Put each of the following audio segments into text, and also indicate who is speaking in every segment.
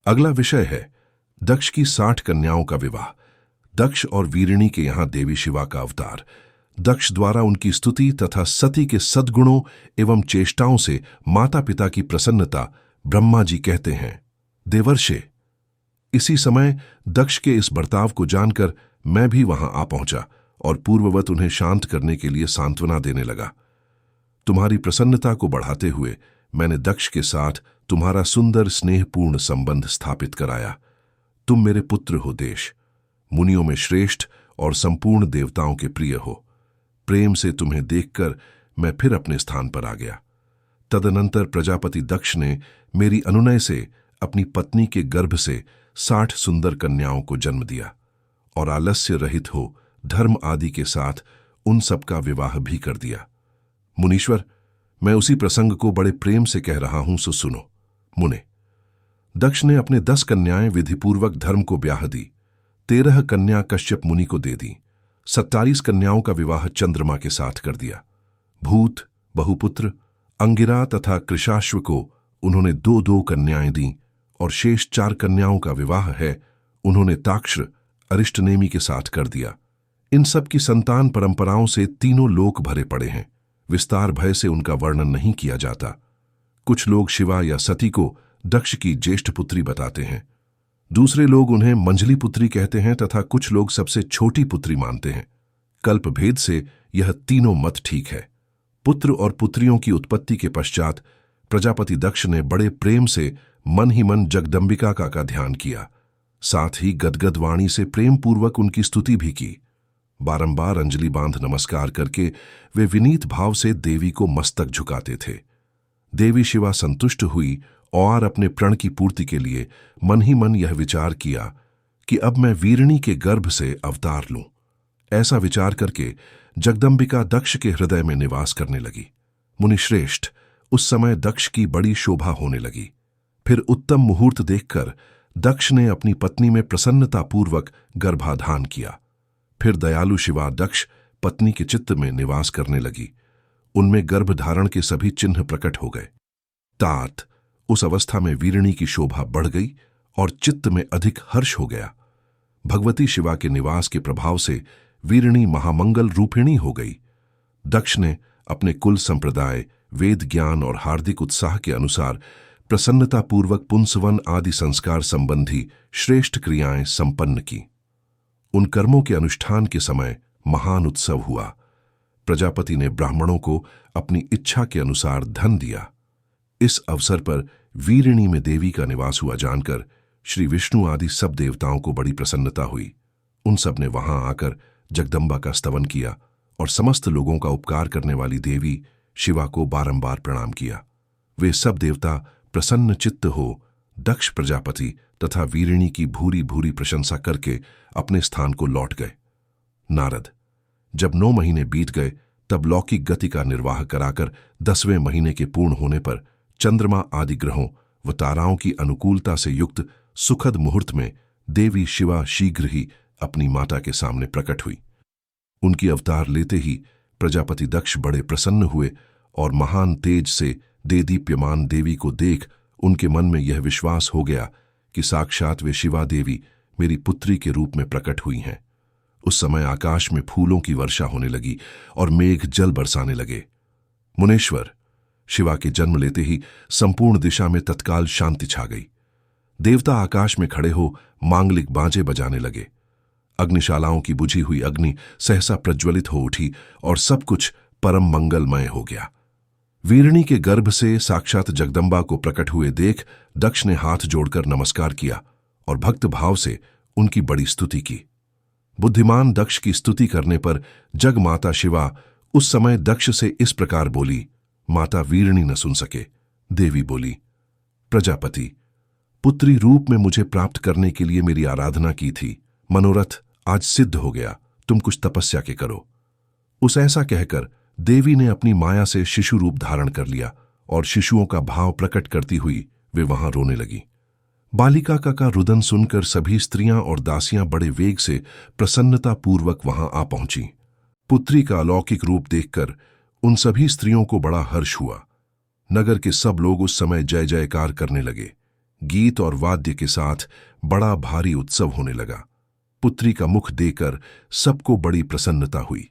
Speaker 1: अगला विषय है दक्ष की 60 कन्याओं का विवाह। दक्ष और वीरिणी के यहाँ देवी शिवा का अवतार। दक्ष द्वारा उनकी स्तुति तथा सती के सद्गुणों एवं चेष्टाओं से माता पिता की प्रसन्नता ब्रह्मा जी कहते हैं, देवर्षे। इसी समय दक्ष के इस बर्ताव को जानकर मैं भी वहां आ पहुंचा और पूर्ववत उन्हें शांत करने के लिए सांत्वना देने लगा। तुम्हारी प्रसन्नता को बढ़ाते हुए मैंने दक्ष के साथ तुम्हारा सुंदर स्नेहपूर्ण संबंध स्थापित कराया। तुम मेरे पुत्र हो देश, मुनियों में श्रेष्ठ और संपूर्ण देवताओं के प्रिय हो। प्रेम से तुम्हें देखकर मैं फिर अपने स्थान पर आ गया। तदनंतर प्रजापति दक्ष ने मेरी अनुनय से अपनी पत्नी के गर्भ से 60 सुंदर कन्याओं को जन्म दिया और आलस्य रहित हो धर्म आदि के साथ उन सबका विवाह भी कर दिया। मुनीश्वर, मैं उसी प्रसंग को बड़े प्रेम से कह रहा हूं, सो सुनो। मुने, दक्ष ने अपने 10 कन्याएं विधिपूर्वक धर्म को ब्याह दी। 13 कन्या कश्यप मुनि को दे दी। 27 कन्याओं का विवाह चंद्रमा के साथ कर दिया। भूत, बहुपुत्र, अंगिरा तथा कृशाश्व को उन्होंने 2-2 कन्याएं दी और शेष 4 कन्याओं का विवाह है उन्होंने ताक्ष्र, अरिष्टनेमी के साथ कर दिया। इन सब की संतान परंपराओं से तीनों लोक भरे पड़े हैं। विस्तार भय से उनका वर्णन नहीं किया जाता। कुछ लोग शिवा या सती को दक्ष की ज्येष्ठ पुत्री बताते हैं, दूसरे लोग उन्हें मंझली पुत्री कहते हैं तथा कुछ लोग सबसे छोटी पुत्री मानते हैं। कल्प भेद से यह तीनों मत ठीक है। पुत्र और पुत्रियों की उत्पत्ति के पश्चात प्रजापति दक्ष ने बड़े प्रेम से मन ही मन जगदंबिका का ध्यान किया, साथ ही गदगद वाणी से प्रेम पूर्वक उनकी स्तुति भी की। बारंबार अंजलि बांध नमस्कार करके वे विनीत भाव से देवी को मस्तक झुकाते थे। देवी शिवा संतुष्ट हुई और अपने प्रण की पूर्ति के लिए मन ही मन यह विचार किया कि अब मैं वीरिणी के गर्भ से अवतार लूं। ऐसा विचार करके जगदंबिका दक्ष के हृदय में निवास करने लगी। मुनिश्रेष्ठ, उस समय दक्ष की बड़ी शोभा होने लगी। फिर उत्तम मुहूर्त देखकर दक्ष ने अपनी पत्नी में प्रसन्नतापूर्वक गर्भाधान किया। फिर दयालु शिवा दक्ष पत्नी के चित्त में निवास करने लगी। उनमें गर्भधारण के सभी चिन्ह प्रकट हो गए। तात उस अवस्था में वीरिणी की शोभा बढ़ गई और चित्त में अधिक हर्ष हो गया। भगवती शिवा के निवास के प्रभाव से वीरिणी महामंगल रूपिणी हो गई। दक्ष ने अपने कुल संप्रदाय, वेद ज्ञान और हार्दिक उत्साह के अनुसार प्रसन्नतापूर्वक पुंसवन आदि संस्कार संबंधी श्रेष्ठ क्रियाएं संपन्न की। उन कर्मों के अनुष्ठान के समय महान उत्सव हुआ। प्रजापति ने ब्राह्मणों को अपनी इच्छा के अनुसार धन दिया। इस अवसर पर वीरिणी में देवी का निवास हुआ जानकर श्री विष्णु आदि सब देवताओं को बड़ी प्रसन्नता हुई। उन सब ने वहां आकर जगदम्बा का स्तवन किया और समस्त लोगों का उपकार करने वाली देवी शिवा को बारंबार प्रणाम किया। वे सब देवता प्रसन्न चित्त हो दक्ष प्रजापति तथा वीरिणी की भूरी भूरी प्रशंसा करके अपने स्थान को लौट गए। नारद, जब 9 महीने बीत गए तब लौकिक गति का निर्वाह कराकर 10वें महीने के पूर्ण होने पर चंद्रमा आदि ग्रहों व ताराओं की अनुकूलता से युक्त सुखद मुहूर्त में देवी शिवा शीघ्र ही अपनी माता के सामने प्रकट हुई। उनकी अवतार लेते ही प्रजापति दक्ष बड़े प्रसन्न हुए और महान तेज से देदीप्यमान देवी को देख उनके मन में यह विश्वास हो गया कि साक्षात वे शिवा देवी मेरी पुत्री के रूप में प्रकट हुई हैं। उस समय आकाश में फूलों की वर्षा होने लगी और मेघ जल बरसाने लगे। मुनेश्वर, शिवा के जन्म लेते ही संपूर्ण दिशा में तत्काल शांति छा गई। देवता आकाश में खड़े हो मांगलिक बाजे बजाने लगे। अग्निशालाओं की बुझी हुई अग्नि सहसा प्रज्वलित हो उठी और सब कुछ परम मंगलमय हो गया। वीरिणी के गर्भ से साक्षात जगदम्बा को प्रकट हुए देख दक्ष ने हाथ जोड़कर नमस्कार किया और भक्त भाव से उनकी बड़ी स्तुति की। बुद्धिमान दक्ष की स्तुति करने पर जग माता शिवा उस समय दक्ष से इस प्रकार बोली। माता वीरिणी न सुन सके। देवी बोली, प्रजापति, पुत्री रूप में मुझे प्राप्त करने के लिए मेरी आराधना की थी। मनोरथ आज सिद्ध हो गया, तुम कुछ तपस्या के करो। उस ऐसा कहकर देवी ने अपनी माया से शिशु रूप धारण कर लिया और शिशुओं का भाव प्रकट करती हुई वे वहां रोने लगी। बालिका का रुदन सुनकर सभी स्त्रियां और दासियां बड़े वेग से प्रसन्नतापूर्वक वहां आ पहुंची। पुत्री का अलौकिक रूप देखकर उन सभी स्त्रियों को बड़ा हर्ष हुआ। नगर के सब लोग उस समय जय जयकार करने लगे। गीत और वाद्य के साथ बड़ा भारी उत्सव होने लगा। पुत्री का मुख देकर सबको बड़ी प्रसन्नता हुई।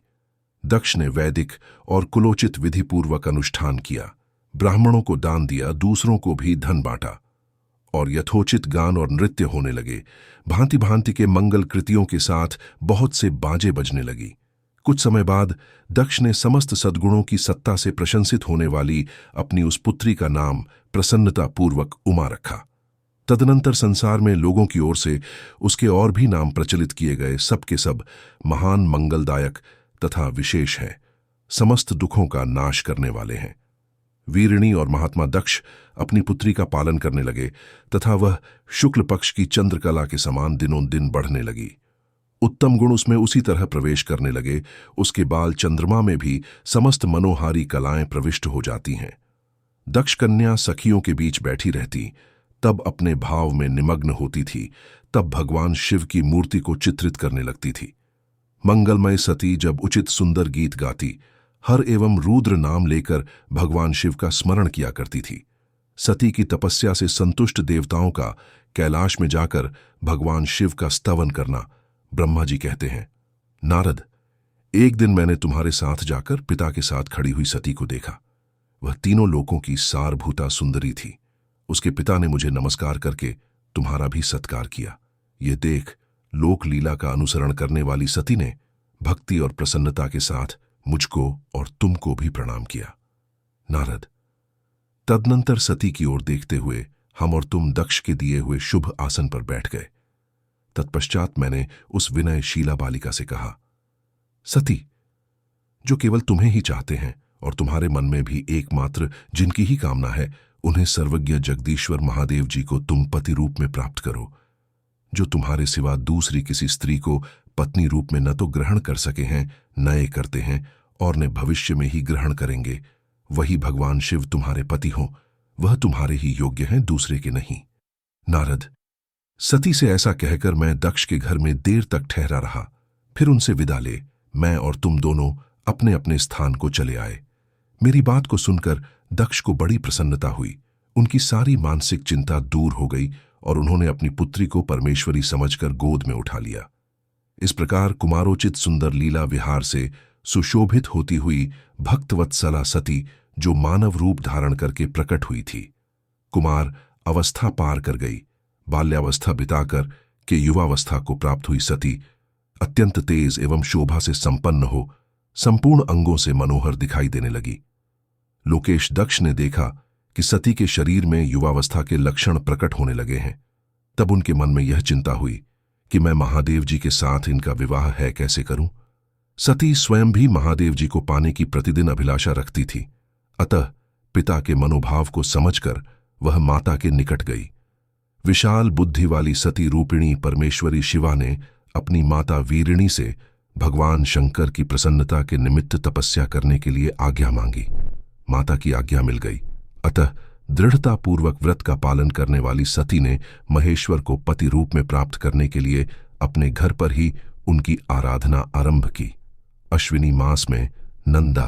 Speaker 1: दक्ष ने वैदिक और कुलोचित विधिपूर्वक अनुष्ठान किया, ब्राह्मणों को दान दिया, दूसरों को भी धन बांटा और यथोचित गान और नृत्य होने लगे। भांति भांति के मंगल कृतियों के साथ बहुत से बाजे बजने लगी। कुछ समय बाद दक्ष ने समस्त सद्गुणों की सत्ता से प्रशंसित होने वाली अपनी उस पुत्री का नाम प्रसन्नतापूर्वक उमा रखा। तदनंतर संसार में लोगों की ओर से उसके और भी नाम प्रचलित किए गए। सब के सब महान, मंगलदायक तथा विशेष हैं, समस्त दुखों का नाश करने वाले हैं। वीरिणी और महात्मा दक्ष अपनी पुत्री का पालन करने लगे तथा वह शुक्ल पक्ष की चंद्रकला के समान दिनों दिन बढ़ने लगी। उत्तम गुण उसमें उसी तरह प्रवेश करने लगे। उसके बाल चंद्रमा में भी समस्त मनोहारी कलाएं प्रविष्ट हो जाती हैं। दक्ष कन्या सखियों के बीच बैठी रहती, तब अपने भाव में निमग्न होती थी, तब भगवान शिव की मूर्ति को चित्रित करने लगती थी। मंगलमय सती जब उचित सुंदर गीत गाती, हर एवं रुद्र नाम लेकर भगवान शिव का स्मरण किया करती थी। सती की तपस्या से संतुष्ट देवताओं का कैलाश में जाकर भगवान शिव का स्तवन करना ब्रह्मा जी कहते हैं, नारद, एक दिन मैंने तुम्हारे साथ जाकर पिता के साथ खड़ी हुई सती को देखा। वह तीनों लोकों की सारभूता सुंदरी थी। उसके पिता ने मुझे नमस्कार करके तुम्हारा भी सत्कार किया। ये देख लोक लीला का अनुसरण करने वाली सती ने भक्ति और प्रसन्नता के साथ मुझको और तुमको भी प्रणाम किया। नारद, तदनंतर सती की ओर देखते हुए हम और तुम दक्ष के दिए हुए शुभ आसन पर बैठ गए। तत्पश्चात मैंने उस विनयशीला बालिका से कहा, सती, जो केवल तुम्हें ही चाहते हैं और तुम्हारे मन में भी एकमात्र जिनकी ही कामना है, उन्हें सर्वज्ञ जगदीश्वर महादेव जी को तुम पति रूप में प्राप्त करो। जो तुम्हारे सिवा दूसरी किसी स्त्री को पत्नी रूप में न तो ग्रहण कर सके हैं, नए करते हैं और न भविष्य में ही ग्रहण करेंगे, वही भगवान शिव तुम्हारे पति हों। वह तुम्हारे ही योग्य हैं, दूसरे के नहीं। नारद, सती से ऐसा कहकर मैं दक्ष के घर में देर तक ठहरा रहा। फिर उनसे विदा ले मैं और तुम दोनों अपने अपने स्थान को चले आए। मेरी बात को सुनकर दक्ष को बड़ी प्रसन्नता हुई। उनकी सारी मानसिक चिंता दूर हो गई और उन्होंने अपनी पुत्री को परमेश्वरी समझकर गोद में उठा लिया। इस प्रकार कुमारोचित सुंदर लीला विहार से सुशोभित होती हुई भक्तवत्सला सती जो मानव रूप धारण करके प्रकट हुई थी, कुमार अवस्था पार कर गई। बाल्यावस्था बिताकर के युवावस्था को प्राप्त हुई सती अत्यंत तेज एवं शोभा से संपन्न हो संपूर्ण अंगों से मनोहर दिखाई देने लगी। लोकेश दक्ष ने देखा कि सती के शरीर में युवावस्था के लक्षण प्रकट होने लगे हैं। तब उनके मन में यह चिंता हुई कि मैं महादेव जी के साथ इनका विवाह है कैसे करूं। सती स्वयं भी महादेव जी को पाने की प्रतिदिन अभिलाषा रखती थी। अतः पिता के मनोभाव को समझकर वह माता के निकट गई। विशाल बुद्धि वाली सती रूपिणी परमेश्वरी शिवा ने अपनी माता वीरिणी से भगवान शंकर की प्रसन्नता के निमित्त तपस्या करने के लिए आज्ञा मांगी। माता की आज्ञा मिल गई। अतः दृढ़तापूर्वक व्रत का पालन करने वाली सती ने महेश्वर को पति रूप में प्राप्त करने के लिए अपने घर पर ही उनकी आराधना आरंभ की। अश्विनी मास में नंदा,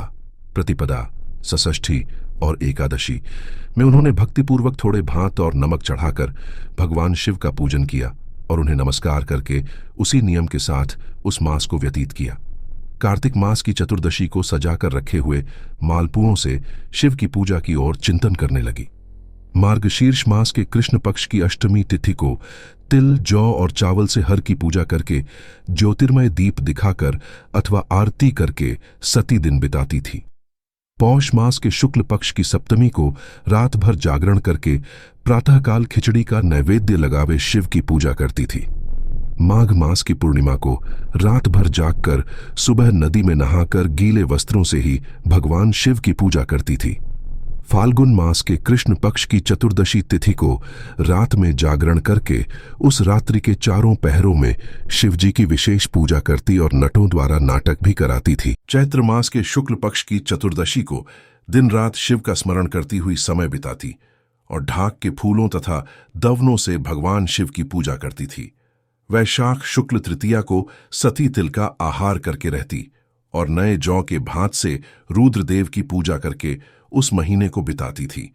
Speaker 1: प्रतिपदा, सषष्ठी और एकादशी में उन्होंने भक्तिपूर्वक थोड़े भात और नमक चढ़ाकर भगवान शिव का पूजन किया और उन्हें नमस्कार करके उसी नियम के साथ उस मास को व्यतीत किया। कार्तिक मास की चतुर्दशी को सजाकर रखे हुए मालपुओं से शिव की पूजा की ओर चिंतन करने लगी। मार्गशीर्ष मास के कृष्ण पक्ष की अष्टमी तिथि को तिल, जौ और चावल से हर की पूजा करके ज्योतिर्मय दीप दिखाकर अथवा आरती करके सती दिन बिताती थी। पौष मास के शुक्ल पक्ष की सप्तमी को रात भर जागरण करके प्रातःकाल खिचड़ी का नैवेद्य लगावे शिव की पूजा करती थी। माघ मास की पूर्णिमा को रात भर जागकर सुबह नदी में नहाकर गीले वस्त्रों से ही भगवान शिव की पूजा करती थी। फाल्गुन मास के कृष्ण पक्ष की चतुर्दशी तिथि को रात में जागरण करके उस रात्रि के चारों पहरों में शिवजी की विशेष पूजा करती और नटों द्वारा नाटक भी कराती थी। चैत्र मास के शुक्ल पक्ष की चतुर्दशी को दिन रात शिव का स्मरण करती हुई समय बिताती और ढाक के फूलों तथा दवनों से भगवान शिव की पूजा करती थी। वैशाख शुक्ल तृतीया को सती तिल का आहार करके रहती और नए जौ के भात से रुद्रदेव की पूजा करके उस महीने को बिताती थी।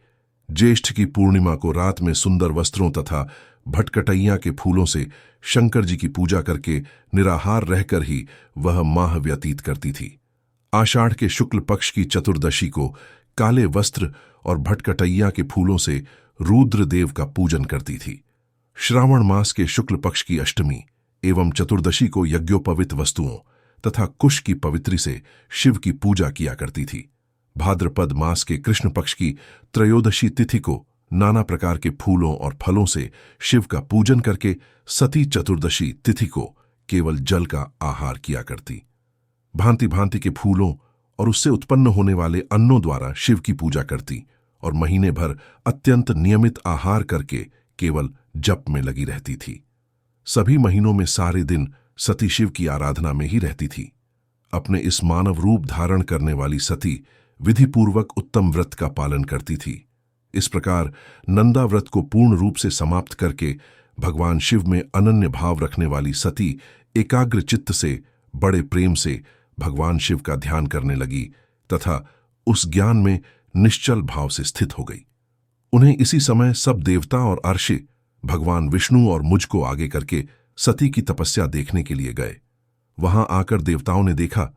Speaker 1: ज्येष्ठ की पूर्णिमा को रात में सुंदर वस्त्रों तथा भटकटैया के फूलों से शंकर जी की पूजा करके निराहार रहकर ही वह माह व्यतीत करती थी। आषाढ़ के शुक्ल पक्ष की चतुर्दशी को काले वस्त्र और भटकटैया के फूलों से रुद्रदेव का पूजन करती थी। श्रावण मास के शुक्ल पक्ष की अष्टमी एवं चतुर्दशी को यज्ञोपवित वस्तुओं तथा कुश की पवित्री से शिव की पूजा किया करती थी। भाद्रपद मास के कृष्ण पक्ष की त्रयोदशी तिथि को नाना प्रकार के फूलों और फलों से शिव का पूजन करके सती चतुर्दशी तिथि को केवल जल का आहार किया करती। भांति भांति के फूलों और उससे उत्पन्न होने वाले अन्नों द्वारा शिव की पूजा करती और महीने भर अत्यंत नियमित आहार करके केवल जप में लगी रहती थी। सभी महीनों में सारे दिन सती शिव की आराधना में ही रहती थी। अपने इस मानव रूप धारण करने वाली सती विधिपूर्वक उत्तम व्रत का पालन करती थी। इस प्रकार नंदा व्रत को पूर्ण रूप से समाप्त करके भगवान शिव में अनन्य भाव रखने वाली सती एकाग्र चित्त से बड़े प्रेम से भगवान शिव का ध्यान करने लगी तथा उस ज्ञान में निश्चल भाव से स्थित हो गई। उन्हें इसी समय सब देवता और अर्षि भगवान विष्णु और मुझको आगे करके सती की तपस्या देखने के लिए गए। वहां आकर देवताओं ने देखा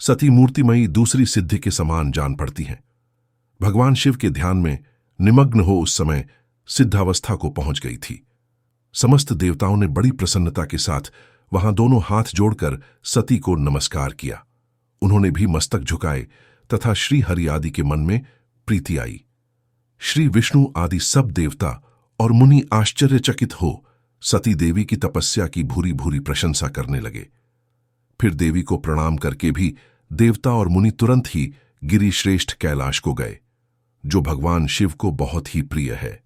Speaker 1: सती मूर्तिमयी दूसरी सिद्धि के समान जान पड़ती हैं। भगवान शिव के ध्यान में निमग्न हो उस समय सिद्धावस्था को पहुंच गई थी। समस्त देवताओं ने बड़ी प्रसन्नता के साथ वहां दोनों हाथ जोड़कर सती को नमस्कार किया। उन्होंने भी मस्तक झुकाए तथा श्री हरि आदि के मन में प्रीति आई। श्री विष्णु आदि सब देवता और मुनि आश्चर्यचकित हो सती देवी की तपस्या की भूरी भूरी प्रशंसा करने लगे। फिर देवी को प्रणाम करके भी देवता और मुनि तुरंत ही गिरिश्रेष्ठ कैलाश को गए, जो भगवान शिव को बहुत ही प्रिय है।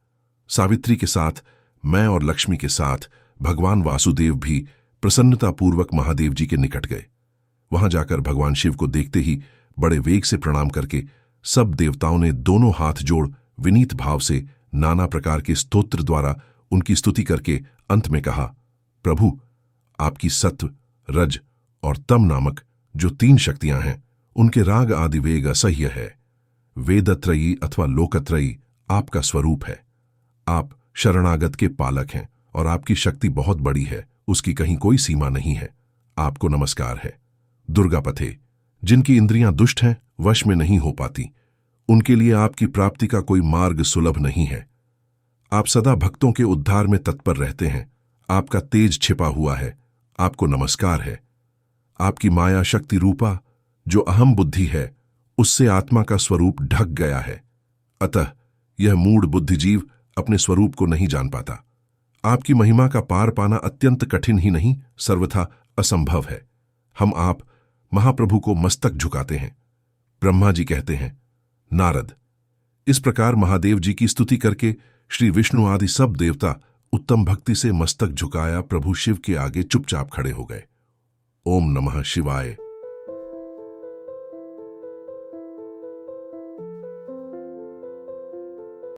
Speaker 1: सावित्री के साथ मैं और लक्ष्मी के साथ भगवान वासुदेव भी प्रसन्नतापूर्वक महादेव जी के निकट गए। वहां जाकर भगवान शिव को देखते ही बड़े वेग से प्रणाम करके सब देवताओं ने दोनों हाथ जोड़ विनीत भाव से नाना प्रकार के स्तोत्र द्वारा उनकी स्तुति करके अंत में कहा, प्रभु, आपकी सत्व, रज और तम नामक जो 3 शक्तियां हैं, उनके राग आदि वेग असह्य है। वेदत्रयी अथवा लोकत्रयी आपका स्वरूप है। आप शरणागत के पालक हैं और आपकी शक्ति बहुत बड़ी है, उसकी कहीं कोई सीमा नहीं है। आपको नमस्कार है। दुर्गापथे, जिनकी इंद्रियां दुष्ट हैं, वश में नहीं हो पाती, उनके लिए आपकी प्राप्ति का कोई मार्ग सुलभ नहीं है। आप सदा भक्तों के उद्धार में तत्पर रहते हैं। आपका तेज छिपा हुआ है। आपको नमस्कार है। आपकी माया शक्ति रूपा जो अहम बुद्धि है, उससे आत्मा का स्वरूप ढक गया है। अतः यह मूढ़ बुद्धिजीव अपने स्वरूप को नहीं जान पाता। आपकी महिमा का पार पाना अत्यंत कठिन ही नहीं, सर्वथा असंभव है। हम आप महाप्रभु को मस्तक झुकाते हैं। ब्रह्मा जी कहते हैं, नारद। इस प्रकार महादेव जी की स्तुति करके श्री विष्णु आदि सब देवता उत्तम भक्ति से मस्तक झुकाया प्रभु शिव के आगे चुपचाप खड़े हो गए। ओम नमः शिवाय।